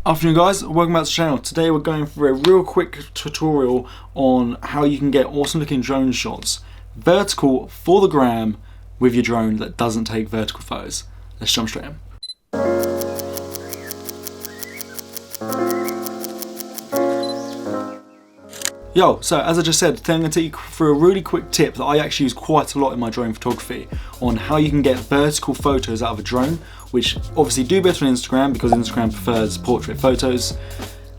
Afternoon guys, welcome back to the channel. Today we're going for a real quick tutorial on how you can get awesome looking drone shots vertical for the gram with your drone that doesn't take vertical photos. Let's jump straight in. So as I just said, today I'm going to take you through a really quick tip that I actually use quite a lot in my drone photography on how you can get vertical photos out of a drone, which obviously do better on Instagram because Instagram prefers portrait photos,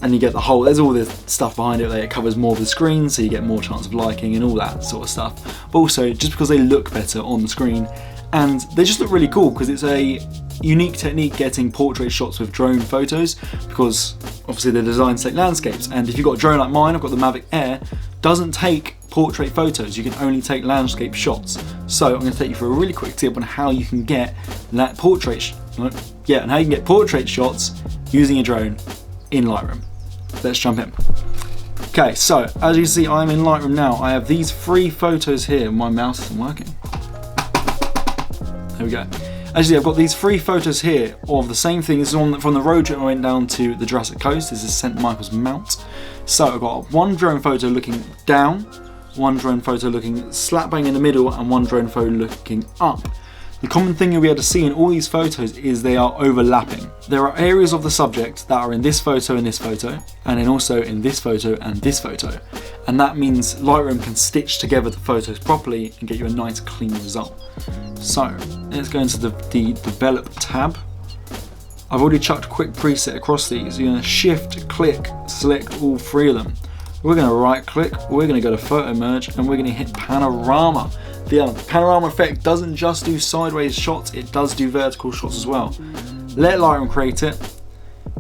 and you get the whole, there's all this stuff behind it, like it covers more of the screen so you get more chance of liking and all that sort of stuff, but also just because they look better on the screen and they just look really cool because it's a unique technique getting portrait shots with drone photos, because obviously they're designed to take landscapes, and if you've got a drone like mine, I've got the Mavic Air, doesn't take portrait photos, you can only take landscape shots. So I'm going to take you through a really quick tip on how you can get that portrait shots using a drone in Lightroom. Let's jump in. Okay, so as you can see, I'm in Lightroom now. I have these 3 photos here. My mouse isn't working. There we go. As you see, I've got these 3 photos here of the same thing. This is from the road trip I went down to the Jurassic Coast. This is St. Michael's Mount. So I've got one drone photo looking down, one drone photo looking slap bang in the middle, and one drone photo looking up. The common thing you'll be able to see in all these photos is they are overlapping. There are areas of the subject that are in this photo and this photo, and then also in this photo and this photo. And that means Lightroom can stitch together the photos properly and get you a nice clean result. So let's go into the develop tab. I've already chucked a quick preset across these. You're going to shift, click, select all 3 of them. We're going to right click, we're going to go to photo merge, and we're going to hit panorama. The panorama effect doesn't just do sideways shots, it does do vertical shots as well. Let Lightroom create it.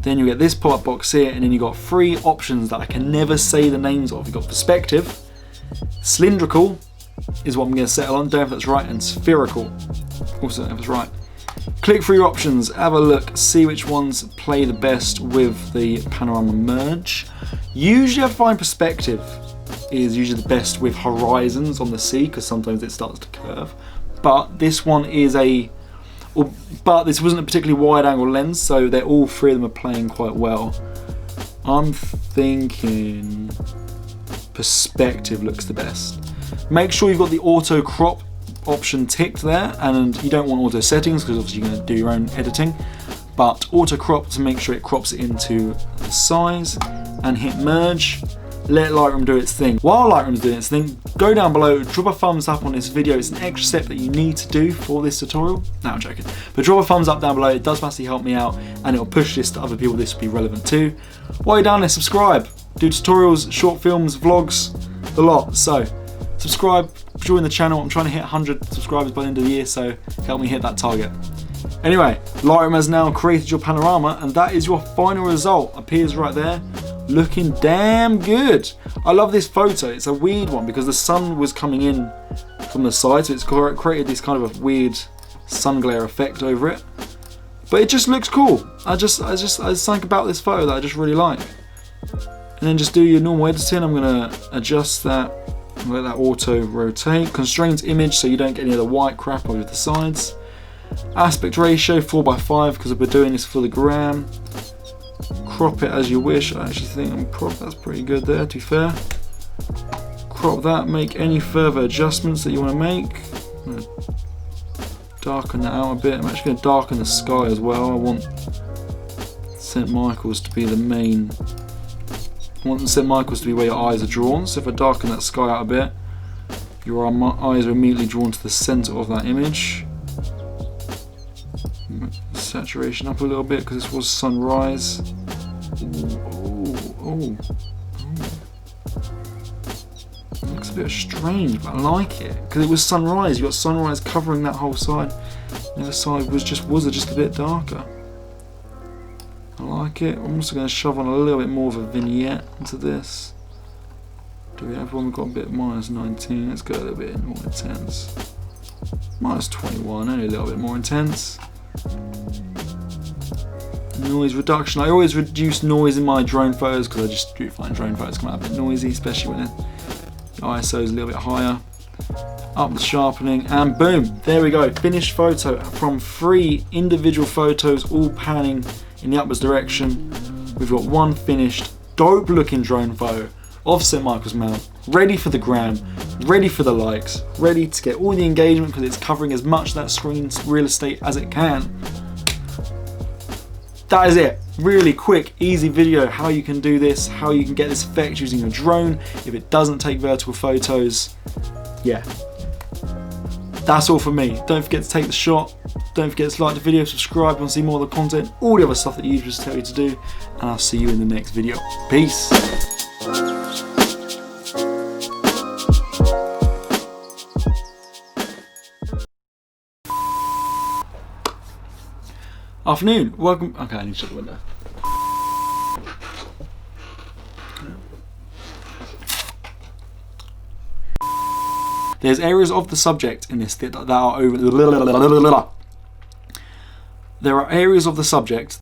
Then you get this pop-up box here, and then you've got 3 options that I can never say the names of. You've got perspective, cylindrical is what I'm going to settle on, don't know if that's right, and spherical, also don't know if it's right. Click through your options, have a look, see which ones play the best with the panorama merge. Usually I find perspective is usually the best with horizons on the sea because sometimes it starts to curve. But this one is but this wasn't a particularly wide angle lens, so they're all 3 of them are playing quite well. I'm thinking perspective looks the best. Make sure you've got the auto crop option ticked there, and you don't want auto settings because obviously you're going to do your own editing, but auto crop to make sure it crops it into the size, and hit merge. Let Lightroom do its thing. While Lightroom's doing its thing, go down below, drop a thumbs up on this video. It's an extra step that you need to do for this tutorial. No, I'm joking. But drop a thumbs up down below, it does massively help me out, and it'll push this to other people this will be relevant to. While you're down there, subscribe. Do tutorials, short films, vlogs, the lot. So, subscribe, join the channel. I'm trying to hit 100 subscribers by the end of the year, so help me hit that target. Anyway, Lightroom has now created your panorama, and that is your final result. Appears right there. Looking damn good. I love this photo. It's a weird one because the sun was coming in from the side, so it's created this kind of a weird sun glare effect over it. But it just looks cool. There's something about this photo that I just really like. And then just do your normal editing. I'm gonna adjust that. Let that auto rotate. Constraints image so you don't get any of the white crap over the sides. Aspect ratio 4:5 because we're doing this for the gram. Crop it as you wish. I actually think that's pretty good there, to be fair. Crop that, make any further adjustments that you want to make. I'm going to darken that out a bit. I'm actually going to darken the sky as well. I want St. Michael's to be the main. I want St. Michael's to be where your eyes are drawn. So if I darken that sky out a bit, your eyes are immediately drawn to the center of that image. Saturation up a little bit because this was sunrise. Ooh. Looks a bit strange, but I like it because it was sunrise. You got sunrise covering that whole side. The other side was just a bit darker. I like it. I'm also going to shove on a little bit more of a vignette into this. Do we have one? We've got a bit -19. Let's go a little bit more intense. -21, only a little bit more intense. Noise reduction. I always reduce noise in my drone photos because I just do find drone photos come out a bit noisy, especially when the ISO is a little bit higher. Up the sharpening, and boom, there we go. Finished photo from 3 individual photos, all panning in the upwards direction we've got one finished, dope looking drone photo of St. Michael's Mount, ready for the gram, ready for the likes, ready to get all the engagement because it's covering as much of that screen's real estate as it can. That is it. Really quick, easy video how you can do this, how you can get this effect using a drone if it doesn't take vertical photos. Yeah. That's all from me. Don't forget to take the shot. Don't forget to like the video, subscribe, and see more of the content, all the other stuff that YouTubers tell you to do. And I'll see you in the next video. Peace. Afternoon, welcome. Okay, I need to shut the window. There's areas of the subject in this that are over. There are areas of the subject